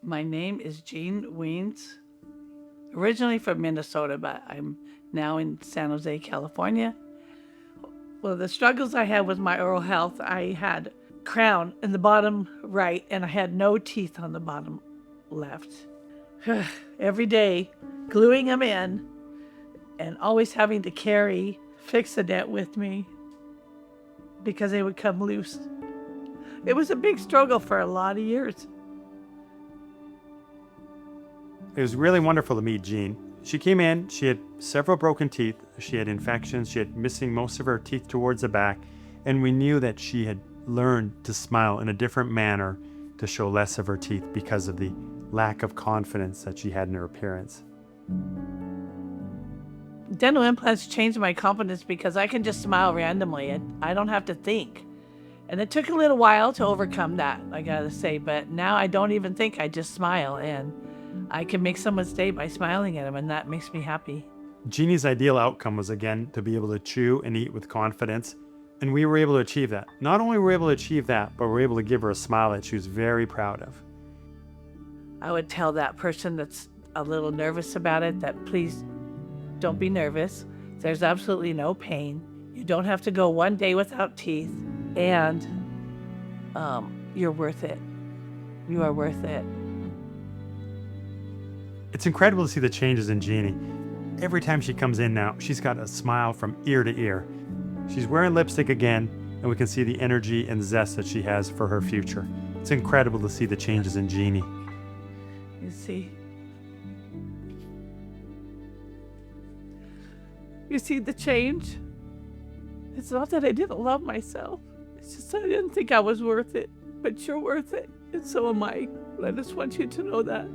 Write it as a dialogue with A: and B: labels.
A: My name is Jeanne Weens, originally from Minnesota, but I'm now in San Jose, California. Well, the struggles I had with my oral health, I had crown in the bottom right, and I had no teeth on the bottom left. Every day, gluing them in, and always having to carry Fix-A-Dent with me because they would come loose. It was a big struggle for a lot of years.
B: It was really wonderful to meet Jeanne. She came in, she had several broken teeth, she had infections, she had missing most of her teeth towards the back, and we knew that she had learned to smile in a different manner to show less of her teeth because of the lack of confidence that she had in her appearance.
A: Dental implants changed my confidence because I can just smile randomly. I don't have to think. And it took a little while to overcome that, I gotta say, but now I don't even think, I just smile, and I can make someone's day by smiling at them, and that makes me happy.
B: Jeannie's ideal outcome was again to be able to chew and eat with confidence, and we were able to achieve that. Not only were we able to achieve that, but we were able to give her a smile that she was very proud of.
A: I would tell that person that's a little nervous about it that please don't be nervous. There's absolutely no pain. You don't have to go one day without teeth, and you're worth it. You are worth it.
B: It's incredible to see the changes in Jeannie. Every time she comes in now, she's got a smile from ear to ear. She's wearing lipstick again, and we can see the energy and zest that she has for her future. It's incredible to see the changes in Jeannie.
A: You see? You see the change? It's not that I didn't love myself. It's just that I didn't think I was worth it. But you're worth it, and so am I. I just want you to know that.